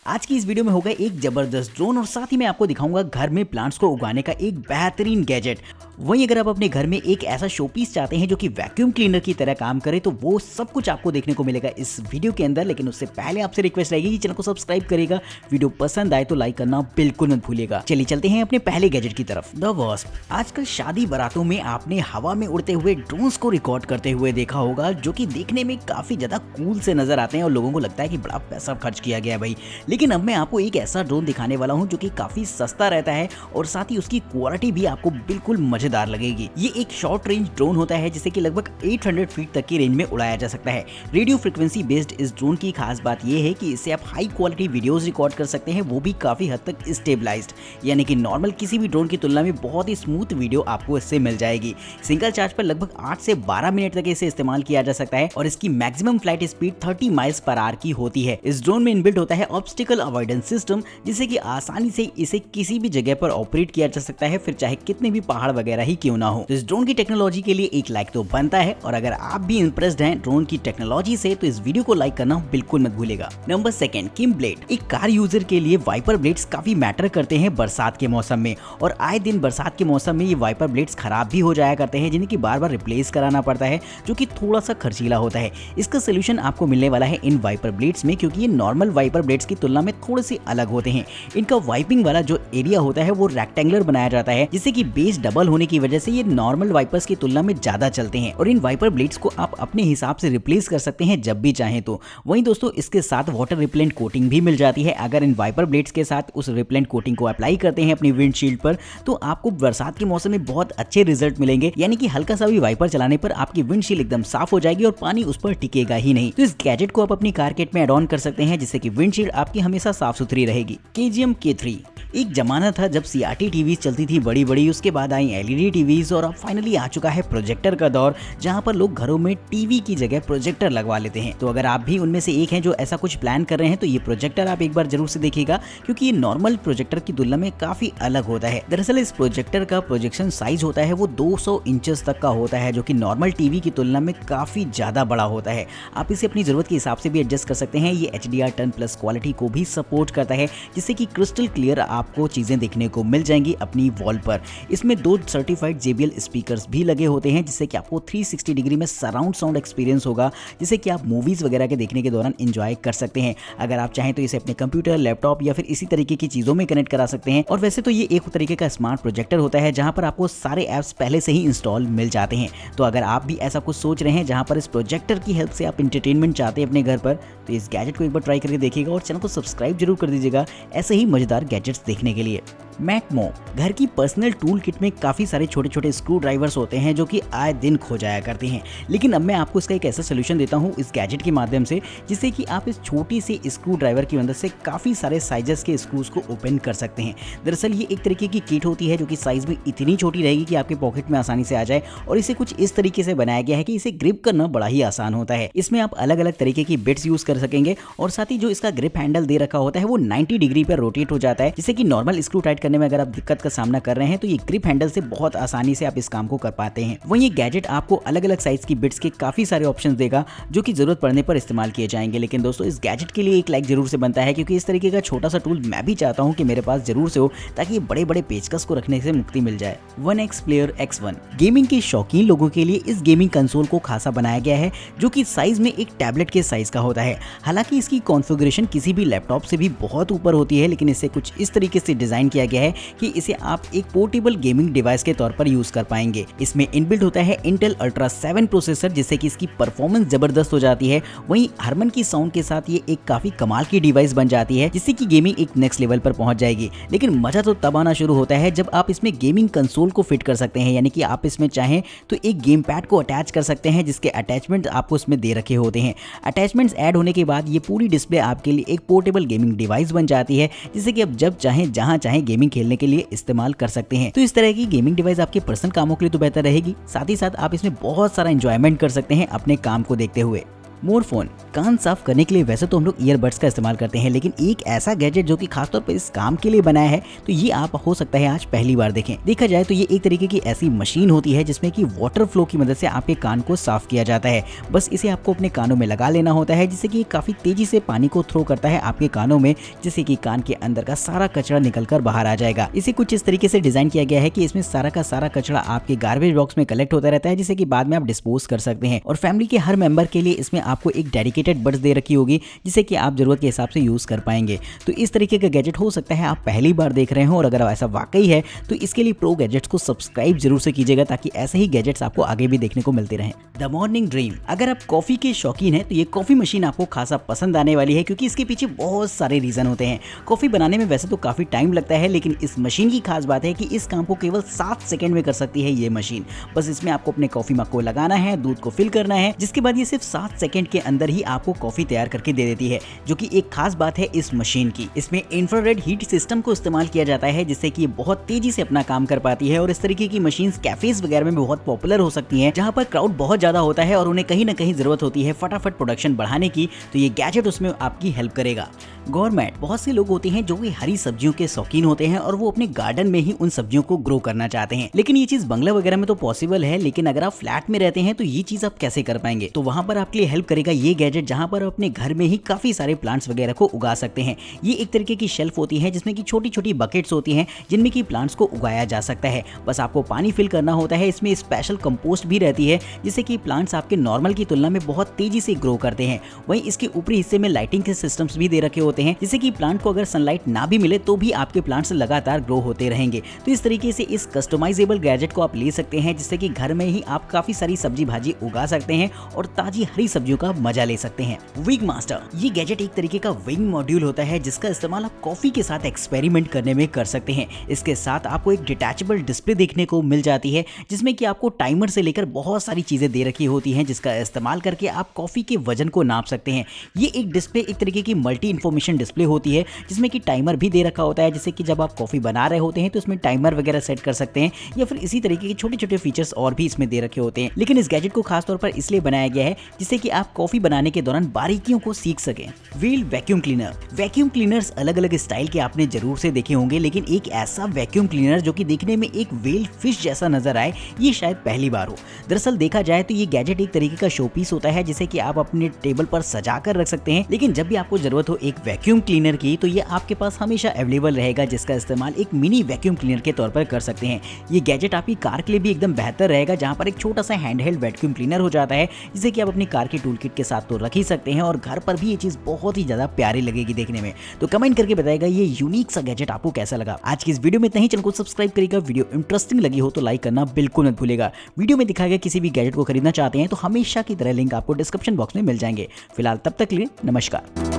आज की इस वीडियो में होगा एक जबरदस्त ड्रोन और साथ ही मैं आपको दिखाऊंगा घर में प्लांट्स को उगाने का एक बेहतरीन गैजेट। वहीं अगर आप अपने घर में एक ऐसा शोपीस चाहते हैं जो कि वैक्यूम क्लीनर की तरह काम करे तो वो सब कुछ आपको देखने को मिलेगा इस वीडियो के अंदर। लेकिन उससे पहले आपसे रिक्वेस्ट रहेगी कि चैनल को सब्सक्राइब करेगा, वीडियो पसंद आए तो लाइक करना बिल्कुल मत भूलिएगा। चलिए चलते हैं अपने पहले गैजेट की तरफ, द वास्प। आजकल शादी बारातों में आपने हवा में उड़ते हुए ड्रोन्स को रिकॉर्ड करते हुए देखा होगा, जो कि देखने में काफी ज्यादा कूल से नजर आते हैं और लोगों को लगता है कि बड़ा पैसा खर्च किया गया है भाई। लेकिन अब मैं आपको एक ऐसा ड्रोन दिखाने वाला हूं जो कि काफी सस्ता रहता है और साथ ही उसकी क्वालिटी भी आपको बिल्कुल मजेदार लगेगी। ये एक शॉर्ट रेंज ड्रोन होता है जिसे कि लगभग 800 फीट तक की रेंज में उड़ाया जा सकता है। रेडियो फ्रीक्वेंसी बेस्ड इस ड्रोन की खास बात यह है कि इससे आप हाई क्वालिटी वीडियोस रिकॉर्ड कर सकते हैं, वो भी काफी हद तक स्टेबलाइज्ड, यानी कि नॉर्मल किसी भी ड्रोन की तुलना में बहुत ही स्मूथ वीडियो आपको इससे मिल जाएगी। सिंगल चार्ज पर लगभग 8 से 12 मिनट तक इसे इस्तेमाल किया जा सकता है और इसकी maximum flight speed 30 miles per hour की होती है। इस ड्रोन में इनबिल्ट होता है ऑब्स्टिकल अवॉइडेंस सिस्टम, जिससे कि आसानी से इसे किसी भी जगह पर ऑपरेट किया जा सकता है, फिर चाहे कितने भी पहाड़ वगैरह ही क्यों ना हो। तो इस ड्रोन की टेक्नोलॉजी के लिए एक लाइक तो बनता है और अगर आप भी इंप्रेस्ड हैं ड्रोन की टेक्नोलॉजी से तो इस वीडियो को लाइक करना बिल्कुल मत भूलेगा। नंबर 2, किम ब्लेड। एक कार यूजर के लिए वाइपर ब्लेड्स काफी मैटर करते हैं बरसात के मौसम में, और आए दिन बरसात के मौसम में ये वाइपर ब्लेड्स खराब भी हो जाया करते हैं, जिन्हें की बार बार रिप्लेस कराना पड़ता है, जो कि थोड़ा सा खर्चीला होता है। इसका सोल्यूशन आपको मिलने वाला है इन वाइपर ब्लेड्स में, क्योंकि ये नॉर्मल वाइपर ब्लेड्स की तुलना में थोड़े से अलग होते हैं। इनका वाइपिंग वाला जो एरिया होता है वो रेक्टेंगुलर बनाया जाता है, जिससे कि बेस डबल होने की वजह से ये नॉर्मल वाइपर्स की तुलना में ज्यादा चलते हैं और इन वाइपर ब्लेड्स को आप अपने हिसाब से रिप्लेस कर सकते हैं जब भी चाहें तो। वहीं दोस्तों इसके साथ वाटर रिपेलेंट कोटिंग भी मिल जाती है। अगर इन वाइपर ब्लेड्स के साथ उस रिपेलेंट कोटिंग को अप्लाई करते हैं अपनी विंडशील्ड पर तो आपको बरसात के मौसम में बहुत अच्छे रिजल्ट मिलेंगे, यानी कि हल्का सा भी वाइपर चलाने पर आपकी विंडशील्ड एकदम साफ हो जाएगी और पानी उस पर टिकेगा ही नहीं। तो इस गैजेट को आप अपनी कार किट में एड ऑन कर सकते हैं, जिससे कि विंडशील्ड आपकी हमेशा साफ सुथरी रहेगी। KGM K3। एक जमाना था जब CRT टीवी चलती थी बड़ी बड़ी, उसके बाद आई LED टीवीज और अब फाइनली आ चुका है प्रोजेक्टर का दौर, जहां पर लोग घरों में टीवी की जगह प्रोजेक्टर लगवा लेते हैं। तो अगर आप भी उनमें से एक हैं जो ऐसा कुछ प्लान कर रहे हैं तो ये प्रोजेक्टर आप एक बार जरूर से देखिएगा, क्योंकि ये नॉर्मल प्रोजेक्टर की तुलना में काफी अलग होता है। दरअसल इस प्रोजेक्टर का प्रोजेक्शन साइज होता है वो 200 इंचेस तक का होता है, जो कि नॉर्मल टीवी की तुलना में काफी ज्यादा बड़ा होता है। आप इसे अपनी जरूरत के हिसाब से भी एडजस्ट कर सकते हैं। ये HDR 10+ क्वालिटी को भी सपोर्ट करता है, जिससे कि क्रिस्टल क्लियर आपको चीजें देखने को मिल जाएंगी अपनी वॉल पर। इसमें 2 सर्टिफाइड JBL स्पीकर्स भी लगे होते हैं, जिससे कि आपको 360 डिग्री में सराउंड साउंड एक्सपीरियंस होगा, जिसे कि आप मूवीज वगैरह के देखने के दौरान एंजॉय कर सकते हैं। अगर आप चाहें तो इसे अपने कंप्यूटर, लैपटॉप या फिर इसी तरीके की चीजों में कनेक्ट करा सकते हैं। और वैसे तो ये एक तरीके का स्मार्ट प्रोजेक्टर होता है जहां पर आपको सारे ऐप्स पहले से ही इंस्टॉल मिल जाते हैं। तो अगर आप भी ऐसा कुछ सोच रहे हैं जहां पर इस प्रोजेक्टर की हेल्प से आप एंटरटेनमेंट चाहते हैं अपने घर पर, तो इस गैजेट को एक बार ट्राई करके देखिएगा और चैनल को सब्सक्राइब जरूर कर दीजिएगा ऐसे ही मजेदार गैजेट्स देखने के लिए। मैकमो। घर की पर्सनल टूल किट में काफी सारे छोटे छोटे स्क्रू ड्राइवर्स होते हैं जो कि आए दिन खो जाया करते हैं, लेकिन अब मैं आपको इसका एक ऐसा सोल्यूशन देता हूं इस गैजेट के माध्यम से, जिससे कि आप इस छोटी सी स्क्रू ड्राइवर की मदद से काफी सारे साइजेस के स्क्रूज को ओपन कर सकते हैं। दरअसल ये एक तरीके की किट होती है जो कि साइज में इतनी छोटी रहेगी कि आपके पॉकेट में आसानी से आ जाए, और इसे कुछ इस तरीके से बनाया गया है कि इसे ग्रिप करना बड़ा ही आसान होता है। इसमें आप अलग अलग तरीके की बिट्स यूज कर सकेंगे और साथ ही जो इसका ग्रिप हैंडल दे रखा होता है वो 90 डिग्री पर रोटेट हो जाता है, जिससे कि नॉर्मल स्क्रू टाइट करने में अगर आप दिक्कत का सामना कर रहे हैं तो ये ग्रिप हैंडल से बहुत आसानी से आप इस काम को कर पाते हैं। वहीं ये गैजेट आपको अलग अलग साइज की बिट्स के काफी सारे ऑप्शंस देगा जो कि जरूरत पड़ने पर इस्तेमाल किए जाएंगे। लेकिन दोस्तों इस गैजेट के लिए एक लाइक जरूर से बनता है, क्योंकि इस तरीके का छोटा सा टूल मैं भी चाहता हूं कि मेरे पास जरूर से हो, ताकि ये बड़े बड़े पेचकस को रखने से मुक्ति मिल जाए। 1X Player X1। गेमिंग के शौकीन लोगों के लिए इस गेमिंग कंसोल को खासा बनाया गया है, जो कि साइज में एक टैबलेट के साइज का होता है। हालांकि इसकी कॉन्फ़िगरेशन किसी भी लैपटॉप से भी बहुत ऊपर होती है, लेकिन इसे कुछ इस तरीके से डिजाइन किया गया है कि इसे आप एक पोर्टेबल गेमिंग डिवाइस के तौर पर यूज कर पाएंगे। इसमें इनबिल्ट होता है Intel Ultra 7 प्रोसेसर, जिससे कि इसकी परफॉर्मेंस जबरदस्त हो जाती है। वहीं हारमन की साउंड के साथ ये एक काफी कमाल की डिवाइस बन जाती है, जिससे कि गेमिंग एक नेक्स्ट लेवल पर पहुंच जाएगी। लेकिन मजा तो तब आना शुरू होता है जब आप इसमें गेमिंग कंसोल को फिट कर सकते हैं, यानी कि आप इसमें चाहें तो एक गेम पैड को अटैच कर सकते हैं, जिसके अटैचमेंट आपको इसमें दे रखे होते हैं। अटैचमेंट्स ऐड होने के बाद ये पूरी डिस्प्ले आपके लिए एक पोर्टेबल गेमिंग डिवाइस बन जाती है, जिससे कि आप जब चाहें जहां चाहें गेमिंग खेलने के लिए इस्तेमाल कर सकते हैं। तो इस तरह की गेमिंग डिवाइस आपके पर्सनल कामों के लिए तो बेहतर रहेगी, साथ ही साथ आप इसमें बहुत सारा एंजॉयमेंट कर सकते हैं अपने काम को देखते हुए। मोरफोन कान साफ करने के लिए वैसे तो हम लोग ईयरबड्स का इस्तेमाल करते हैं, लेकिन एक ऐसा गैजेट जो कि खासतौर पर इस काम के लिए बनाया है, तो ये आप हो सकता है आज पहली बार देखें। देखा जाए तो ये एक तरीके की ऐसी मशीन होती है जिसमें कि वाटर फ्लो की मदद से आपके कान को साफ किया जाता है। बस इसे आपको अपने कानों में लगा लेना होता है, जिससे कि काफी तेजी से पानी को थ्रो करता है आपके कानों में, जिससे कि कान के अंदर का सारा कचरा निकल कर बाहर आ जाएगा। इसे कुछ इस तरीके से डिजाइन किया गया है कि इसमें सारा का सारा कचरा आपके गार्बेज बॉक्स में कलेक्ट होता रहता है, जिसे कि बाद में आप डिस्पोज कर सकते हैं। और फैमिली के हर मेंबर के लिए इसमें आपको एक डेडिकेटेड बड्स दे रखी होगी, जिसे कि आप जरूरत के हिसाब से यूज कर पाएंगे। तो इस तरीके का गैजेट हो सकता है आप पहली बार देख रहे हो, और अगर ऐसा वाकई है तो इसके लिए प्रो गैजेट्स को सब्सक्राइब जरूर से कीजिएगा, ताकि ऐसे ही गैजेट्स आपको आगे भी देखने को मिलते रहें। द मॉर्निंग ड्रीम, अगर आप कॉफी के शौकीन हैं तो ये कॉफी मशीन आपको खासा पसंद आने वाली है, क्योंकि इसके पीछे बहुत सारे रीजन होते हैं। कॉफी बनाने में वैसे तो काफी टाइम लगता है, लेकिन इस मशीन की खास बात है कि इस काम को केवल 7 सेकंड में कर सकती है ये मशीन। बस इसमें आपको अपने कॉफी मग को लगाना है, दूध को फिल करना है, जिसके बाद ये सिर्फ 7 सेकंड के अंदर ही आपको कॉफी तैयार करके दे देती है, जो कि एक खास बात है इस मशीन की। इसमें इंफ्रारेड हीट सिस्टम को इस्तेमाल किया जाता है, जिससे कि ये बहुत तेजी से अपना काम कर पाती है। और इस तरीके की मशीन कैफेज वगैरह में बहुत पॉपुलर हो सकती हैं, जहां पर क्राउड बहुत ज्यादा होता है और उन्हें कहीं ना कहीं जरूरत होती है फटाफट प्रोडक्शन बढ़ाने की, तो ये गैजेट उसमें आपकी हेल्प करेगा। गवर्नमेंट, बहुत से लोग होते हैं जो कि हरी सब्जियों के शौकीन होते हैं और वो अपने गार्डन में ही उन सब्जियों को ग्रो करना चाहते हैं, लेकिन ये चीज बंगला वगैरह में तो पॉसिबल है, लेकिन अगर आप फ्लैट में रहते हैं तो ये चीज आप कैसे कर पाएंगे? तो वहां पर आपके लिए हेल्प करेगा ये गैजेट, जहां पर आप अपने घर में ही काफी सारे प्लांट्स वगैरह को उगा सकते हैं। ये एक तरीके की शेल्फ होती है जिसमें की छोटी छोटी बकेट्स होती हैं, जिनमें की प्लांट्स को उगाया जा सकता है। बस आपको पानी फिल करना होता है। इसमें स्पेशल कंपोस्ट भी रहती है, जिससे कि प्लांट्स आपके नॉर्मल की तुलना में बहुत तेजी से ग्रो करते हैं। वहीं इसके ऊपरी हिस्से में लाइटिंग के सिस्टम्स भी दे रखे होते हैं, जिससे कि प्लांट को अगर सनलाइट ना भी मिले तो भी आपके प्लांट्स लगातार ग्रो होते रहेंगे। तो इस तरीके से इस कस्टमाइजेबल गैजेट को आप ले सकते हैं, जिससे कि घर में ही आप काफी सारी सब्जी भाजी उगा सकते हैं और ताजी हरी सब्जियों का मजा ले सकते हैं। विग मास्टर, ये गैजेट एक तरीके का विंग मॉड्यूल होता है, जिसका इस्तेमाल आप कॉफी के साथ एक्सपेरिमेंट करने में कर सकते हैं। इसके साथ आपको एक डिटैचेबल डिस्प्ले देखने को मिल जाती है, जिसमें कि आपको टाइमर से लेकर बहुत सारी चीजें दे रखी होती हैं, जिसका इस्तेमाल करके आप कॉफी के वजन को नाप सकते हैं। ये एक डिस्प्ले एक तरीके की मल्टी इन्फॉर्मेशन डिस्प्ले होती है, जिसमें कि टाइमर भी दे रखा होता है, जिससे कि जब आप कॉफी बना रहे होते हैं तो इसमें टाइमर वगैरह सेट कर सकते हैं, या फिर इसी तरीके के छोटे छोटे फीचर्स और भी इसमें दे रखे होते हैं। लेकिन इस गैजेट को खासतौर पर इसलिए बनाया गया है जिससे कि आप कॉफी बनाने के दौरान बारीकियों को सीख सकें। Wheel vacuum cleaner, vacuum cleaners अलग अलग स्टाइल के आपने जरूर से देखे होंगे, लेकिन एक ऐसा वैक्यूम क्लीनर जो कि देखने में एक व्हेल फिश जैसा नजर आए, ये शायद पहली बार हो। दरअसल देखा जाए तो ये गैजेट एक तरीके का शो पीस होता है, जिसे कि आप अपने टेबल पर सजा कर रख सकते हैं, लेकिन जब भी आपको जरूरत हो एक वैक्यूम क्लीनर की, तो ये आपके पास हमेशा अवेलेबल रहेगा, जिसका इस्तेमाल एक मिनी वैक्यूम क्लीनर के तौर पर कर सकते हैं। ये गैजेट आपकी कार के लिए भी एकदम बेहतर रहेगा, जहां पर एक छोटा सा हैंडहेल्ड वैक्यूम क्लीनर हो जाता है, जिसे कि आप अपनी कार के टूल किट के साथ तो रख ही सकते हैं, और घर पर भी ये चीज बहुत ही ज्यादा प्यारी लगेगी देखने में। तो कमेंट करके बताइएगा ये यूनिक सा गैजेट आपको कैसा लगा। आज की इस वीडियो में इतना ही, चैनल को सब्सक्राइब करिएगा। वीडियो इंटरेस्टिंग लगी हो तो लाइक करना बिल्कुल मत भूलिएगा। वीडियो में दिखाए गए किसी भी गैजेट को खरीदना चाहते हैं तो हमेशा की तरह लिंक आपको डिस्क्रिप्शन बॉक्स में मिल जाएंगे। फिलहाल तब तक के लिए नमस्कार।